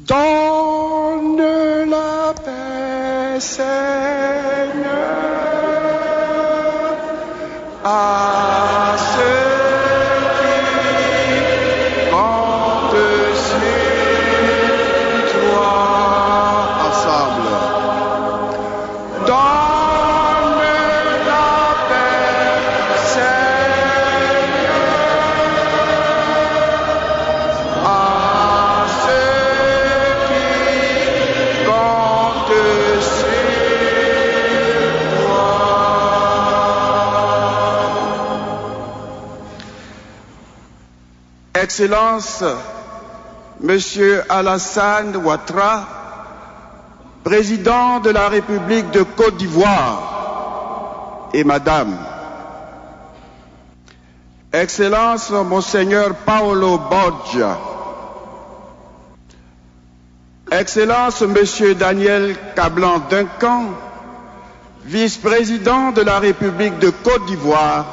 Donne la paix, Seigneur, à ceux qui comptent sur toi. Ensemble. Donne la paix, Seigneur, à ceux qui comptent sur toi. Excellence, Monsieur Alassane Ouattara, Président de la République de Côte d'Ivoire, et Madame, Excellence Monseigneur Paolo Borgia, Excellence Monsieur Daniel Kablan-Duncan, Vice-président de la République de Côte d'Ivoire,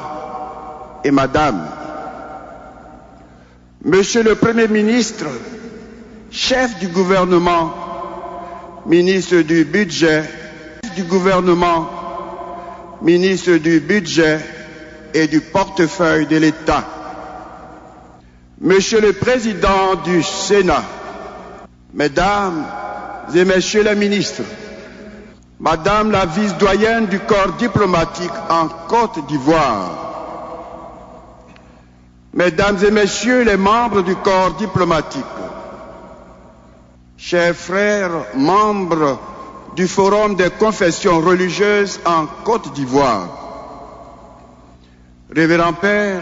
et Madame, Monsieur le Premier ministre, chef du gouvernement, ministre du budget, ministre du budget et du portefeuille de l'État, Monsieur le Président du Sénat, Mesdames et Messieurs les ministres, Madame la vice-doyenne du corps diplomatique en Côte d'Ivoire, Mesdames et Messieurs les membres du corps diplomatique, chers frères membres du Forum des confessions religieuses en Côte d'Ivoire, révérends pères,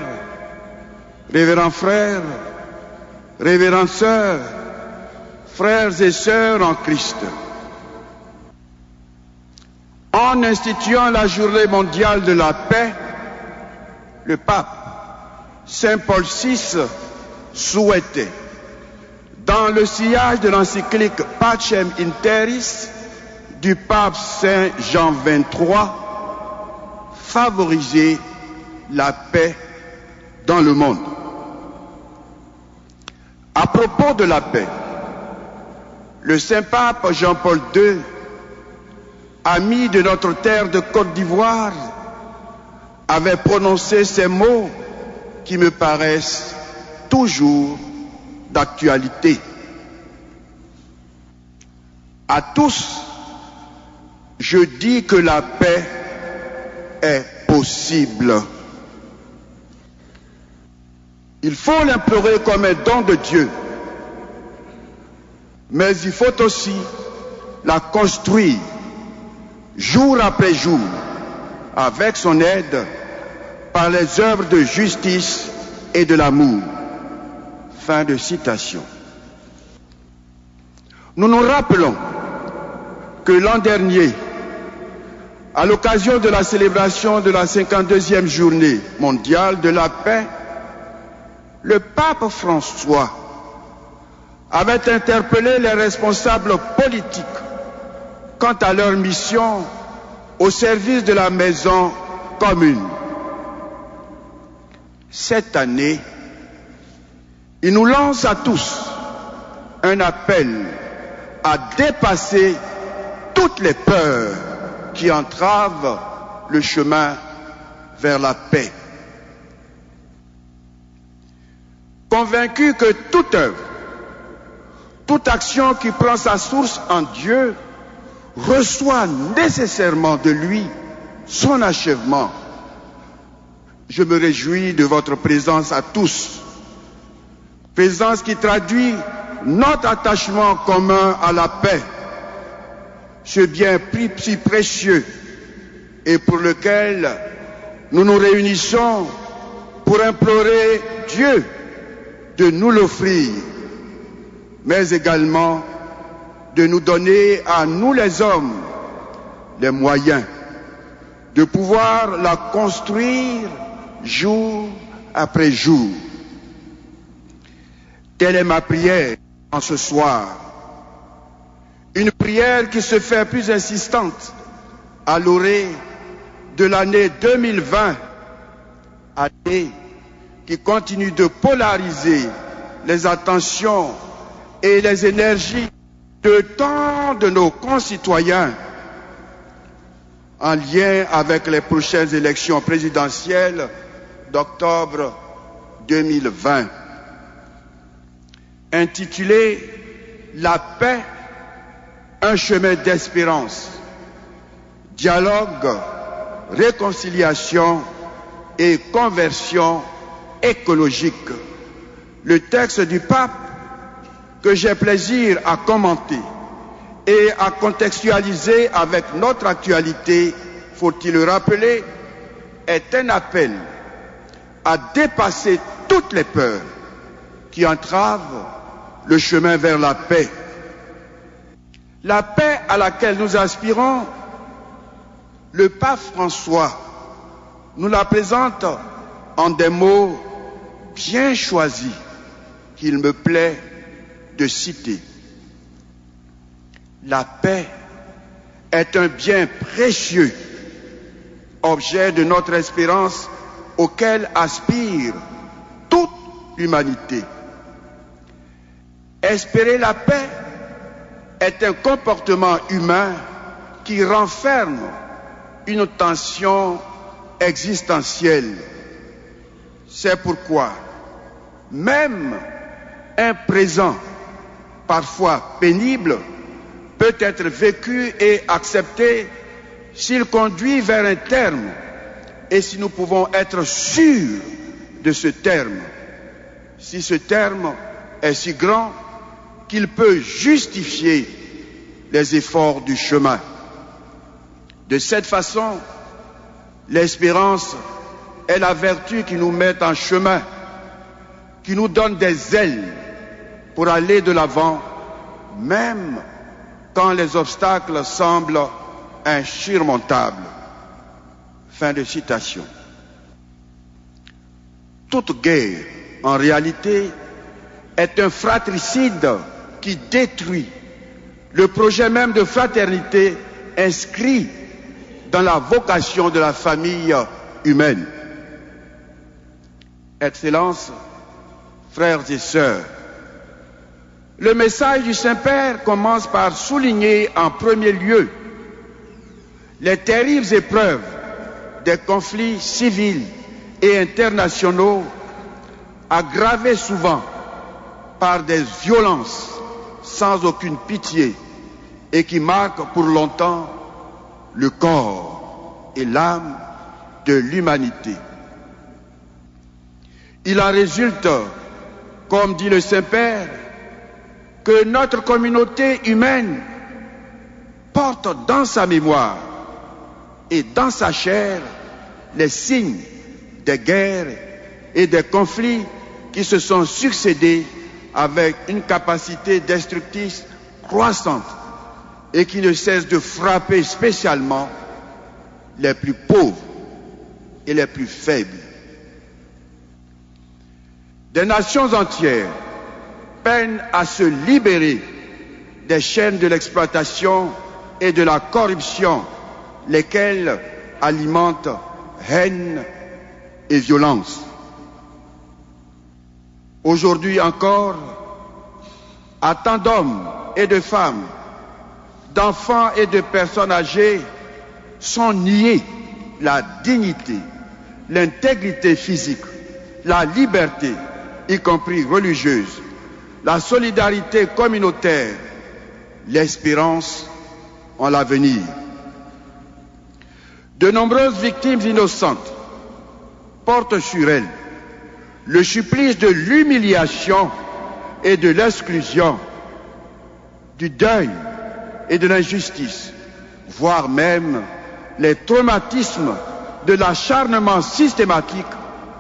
révérends frères, révérends sœurs, frères et sœurs en Christ. En instituant la journée mondiale de la paix, le pape Saint Paul VI souhaitait, dans le sillage de l'encyclique Pacem in Terris du pape Saint Jean XXIII, favoriser la paix dans le monde. À propos de la paix, le Saint-Pape Jean-Paul II, ami de notre terre de Côte d'Ivoire, avait prononcé ces mots qui me paraissent toujours d'actualité. À tous, je dis que la paix est possible. Il faut l'implorer comme un don de Dieu, mais il faut aussi la construire jour après jour avec son aide par les œuvres de justice et de l'amour. Fin de citation. Nous nous rappelons que l'an dernier, à l'occasion de la célébration de la 52e journée mondiale de la paix, le pape François avait interpellé les responsables politiques quant à leur mission au service de la maison commune. Cette année, il nous lance à tous un appel à dépasser toutes les peurs qui entravent le chemin vers la paix. Convaincu que toute œuvre, toute action qui prend sa source en Dieu reçoit nécessairement de lui son achèvement, je me réjouis de votre présence à tous, présence qui traduit notre attachement commun à la paix, ce bien si précieux et pour lequel nous nous réunissons pour implorer Dieu de nous l'offrir, mais également de nous donner à nous les hommes les moyens de pouvoir la construire jour après jour. Telle est ma prière en ce soir. Une prière qui se fait plus insistante à l'orée de l'année 2020, année qui continue de polariser les attentions et les énergies de tant de nos concitoyens en lien avec les prochaines élections présidentielles d'octobre 2020. Intitulé « La paix, un chemin d'espérance, dialogue, réconciliation et conversion écologique », le texte du pape que j'ai plaisir à commenter et à contextualiser avec notre actualité, faut-il le rappeler, est un appel à dépasser toutes les peurs qui entravent le chemin vers la paix. La paix à laquelle nous aspirons, le pape François nous la présente en des mots bien choisis qu'il me plaît de citer. La paix est un bien précieux, objet de notre espérance auquel aspire toute l'humanité. Espérer la paix est un comportement humain qui renferme une tension existentielle. C'est pourquoi même un présent parfois pénible peut être vécu et accepté s'il conduit vers un terme et si nous pouvons être sûrs de ce terme, si ce terme est si grand qu'il peut justifier les efforts du chemin. De cette façon, l'espérance est la vertu qui nous met en chemin, qui nous donne des ailes pour aller de l'avant, même quand les obstacles semblent insurmontables. Fin de citation. Toute guerre, en réalité, est un fratricide qui détruit le projet même de fraternité inscrit dans la vocation de la famille humaine. Excellences, frères et sœurs, le message du Saint-Père commence par souligner en premier lieu les terribles épreuves des conflits civils et internationaux aggravés souvent par des violences sans aucune pitié et qui marquent pour longtemps le corps et l'âme de l'humanité. Il en résulte, comme dit le Saint-Père, que notre communauté humaine porte dans sa mémoire et dans sa chair les signes des guerres et des conflits qui se sont succédés avec une capacité destructrice croissante et qui ne cesse de frapper spécialement les plus pauvres et les plus faibles. Des nations entières peinent à se libérer des chaînes de l'exploitation et de la corruption, lesquelles alimentent haine et violence. Aujourd'hui encore, à tant d'hommes et de femmes, d'enfants et de personnes âgées sont niés la dignité, l'intégrité physique, la liberté, y compris religieuse, la solidarité communautaire, l'espérance en l'avenir. De nombreuses victimes innocentes portent sur elles le supplice de l'humiliation et de l'exclusion, du deuil et de l'injustice, voire même les traumatismes de l'acharnement systématique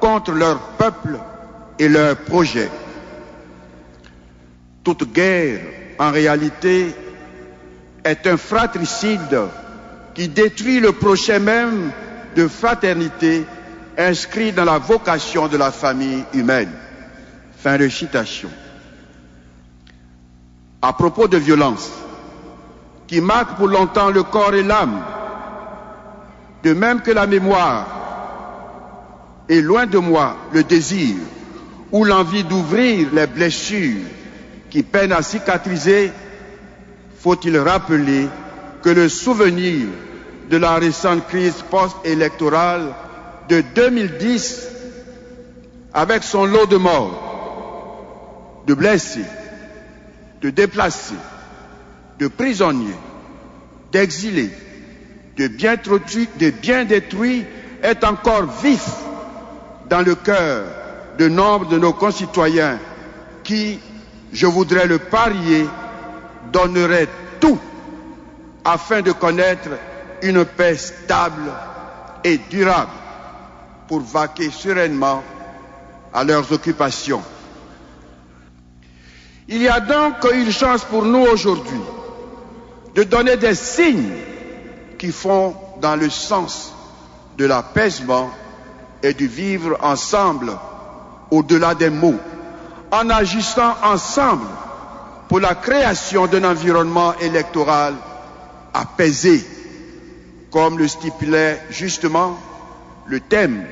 contre leur peuple et leurs projets. Toute guerre, en réalité, est un fratricide qui détruit le projet même de fraternité inscrit dans la vocation de la famille humaine. Fin de citation. À propos de violence, qui marque pour longtemps le corps et l'âme, de même que la mémoire, et loin de moi le désir ou l'envie d'ouvrir les blessures qui peinent à cicatriser, faut-il rappeler que le souvenir de la récente crise post-électorale de 2010, avec son lot de morts, de blessés, de déplacés, de prisonniers, d'exilés, de biens détruits, est encore vif dans le cœur de nombre de nos concitoyens qui, je voudrais le parier, donneraient tout afin de connaître une paix stable et durable pour vaquer sereinement à leurs occupations. Il y a donc une chance pour nous aujourd'hui de donner des signes qui vont dans le sens de l'apaisement et du vivre ensemble au-delà des mots, en agissant ensemble pour la création d'un environnement électoral apaisé, comme le stipulait justement le thème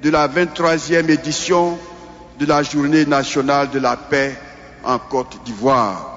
de la 23e édition de la Journée nationale de la paix en Côte d'Ivoire.